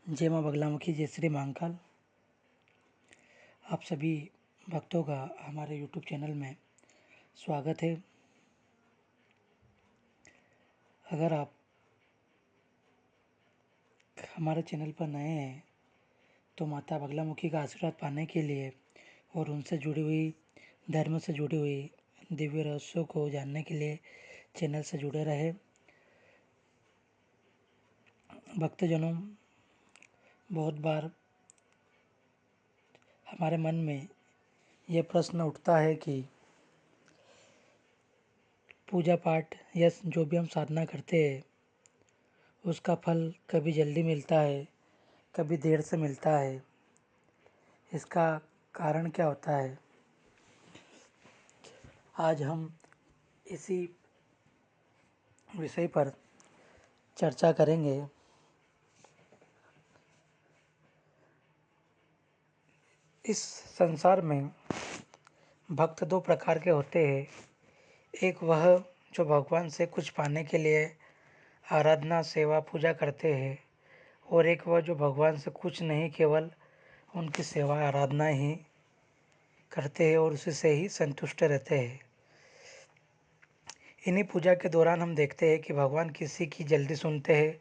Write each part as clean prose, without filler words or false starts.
जय माँ बगलामुखी, जय श्री महाकाल। आप सभी भक्तों का हमारे YouTube चैनल में स्वागत है। अगर आप हमारे चैनल पर नए हैं तो माता बगलामुखी का आशीर्वाद पाने के लिए और उनसे जुड़ी हुई धर्म से जुड़ी हुई दिव्य रहस्यों को जानने के लिए चैनल से जुड़े रहे। भक्तजनों, बहुत बार हमारे मन में यह प्रश्न उठता है कि पूजा पाठ या जो भी हम साधना करते हैं उसका फल कभी जल्दी मिलता है, कभी देर से मिलता है। इसका कारण क्या होता है? आज हम इसी विषय पर चर्चा करेंगे। इस संसार में भक्त दो प्रकार के होते हैं। एक वह जो भगवान से कुछ पाने के लिए आराधना, सेवा, पूजा करते हैं, और एक वह जो भगवान से कुछ नहीं, केवल उनकी सेवा आराधना ही करते हैं और उसी से ही संतुष्ट रहते हैं। इन्हीं पूजा के दौरान हम देखते हैं कि भगवान किसी की जल्दी सुनते हैं,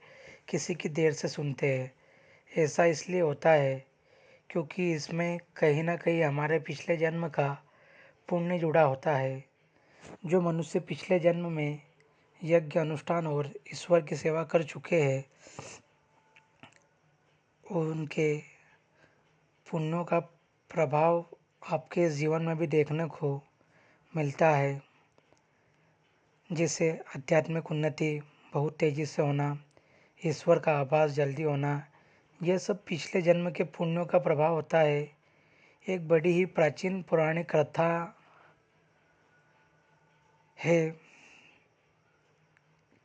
किसी की देर से सुनते हैं। ऐसा इसलिए होता है क्योंकि इसमें कहीं ना कहीं हमारे पिछले जन्म का पुण्य जुड़ा होता है। जो मनुष्य पिछले जन्म में यज्ञ, अनुष्ठान और ईश्वर की सेवा कर चुके हैं, उनके पुण्यों का प्रभाव आपके जीवन में भी देखने को मिलता है, जिससे आध्यात्मिक उन्नति बहुत तेज़ी से होना, ईश्वर का आभास जल्दी होना, यह सब पिछले जन्म के पुण्यों का प्रभाव होता है। एक बड़ी ही प्राचीन पौराणिक कथा है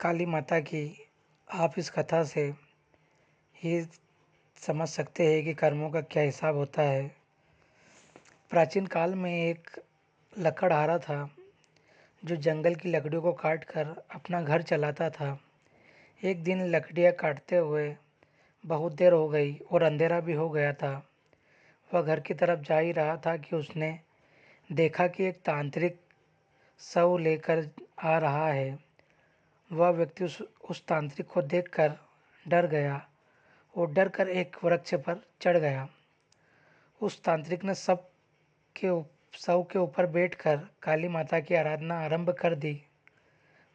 काली माता की। आप इस कथा से ये समझ सकते हैं कि कर्मों का क्या हिसाब होता है। प्राचीन काल में एक लकड़हारा था जो जंगल की लकड़ियों को काट कर अपना घर चलाता था। एक दिन लकड़ियाँ काटते हुए बहुत देर हो गई और अंधेरा भी हो गया था। वह घर की तरफ जा ही रहा था कि उसने देखा कि एक तांत्रिक शव लेकर आ रहा है। वह व्यक्ति उस तांत्रिक को देखकर डर गया और डर कर एक वृक्ष पर चढ़ गया। उस तांत्रिक ने शव के ऊपर बैठकर काली माता की आराधना आरंभ कर दी।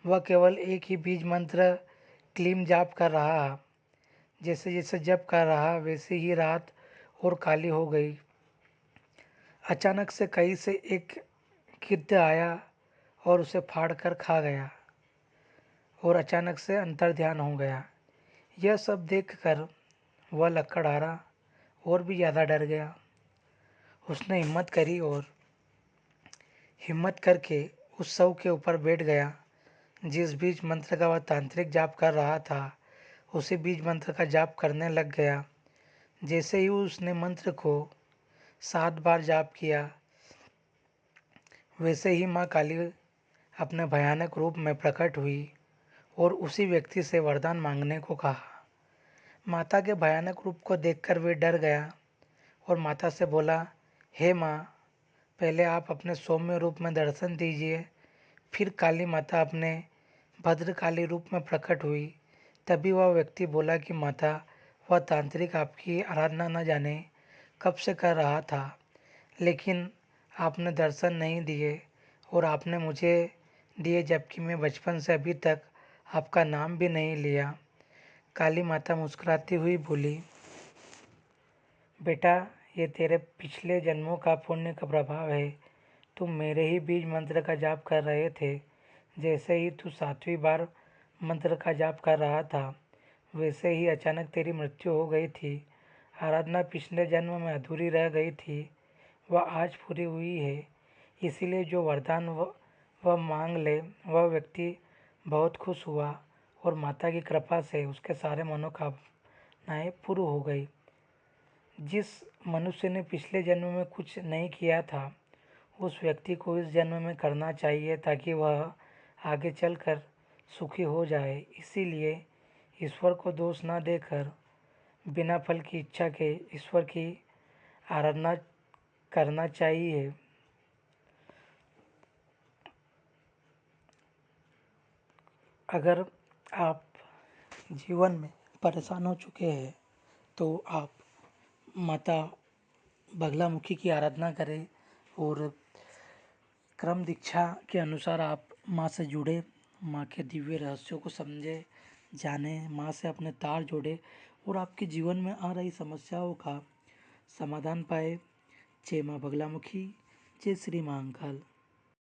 वह केवल एक ही बीज मंत्र क्लीम जाप कर रहा। जैसे जैसे जप कर रहा वैसे ही रात और काली हो गई। अचानक से कहीं से एक गिद्ध आया और उसे फाड़ कर खा गया और अचानक से अंतर्ध्यान हो गया। यह सब देखकर वह लकड़हारा और भी ज़्यादा डर गया। उसने हिम्मत करके उस शव के ऊपर बैठ गया। जिस बीज मंत्र का वह तांत्रिक जाप कर रहा था उसी बीज मंत्र का जाप करने लग गया। जैसे ही उसने मंत्र को 7 बार जाप किया, वैसे ही माँ काली अपने भयानक रूप में प्रकट हुई और उसी व्यक्ति से वरदान मांगने को कहा। माता के भयानक रूप को देखकर वे डर गया और माता से बोला, हे माँ, पहले आप अपने सौम्य रूप में दर्शन दीजिए। फिर काली माता अपने भद्रकाली रूप में प्रकट हुई। तभी वह व्यक्ति बोला कि माता, वह तांत्रिक आपकी आराधना न जाने कब से कर रहा था, लेकिन आपने दर्शन नहीं दिए और आपने मुझे दिए, जबकि मैं बचपन से अभी तक आपका नाम भी नहीं लिया। काली माता मुस्कुराती हुई बोली, बेटा, ये तेरे पिछले जन्मों का पुण्य का प्रभाव है। तुम मेरे ही बीज मंत्र का जाप कर रहे थे। जैसे ही तू 7वीं बार मंत्र का जाप कर रहा था वैसे ही अचानक तेरी मृत्यु हो गई थी। आराधना पिछले जन्म में अधूरी रह गई थी, वह आज पूरी हुई है। इसीलिए जो वरदान वह मांग ले। वह व्यक्ति बहुत खुश हुआ और माता की कृपा से उसके सारे मनोकामनाएं पूरी हो गई। जिस मनुष्य ने पिछले जन्म में कुछ नहीं किया था उस व्यक्ति को इस जन्म में करना चाहिए ताकि वह आगे चलकर सुखी हो जाए। इसीलिए ईश्वर को दोष न देकर बिना फल की इच्छा के ईश्वर की आराधना करना चाहिए। अगर आप जीवन में परेशान हो चुके हैं तो आप माता बगलामुखी की आराधना करें और क्रम दीक्षा के अनुसार आप माँ से जुड़े, माँ के दिव्य रहस्यों को समझे, जाने, माँ से अपने तार जोड़े और आपके जीवन में आ रही समस्याओं का समाधान पाए। जय माँ बगलामुखी, जय श्री महाकाल।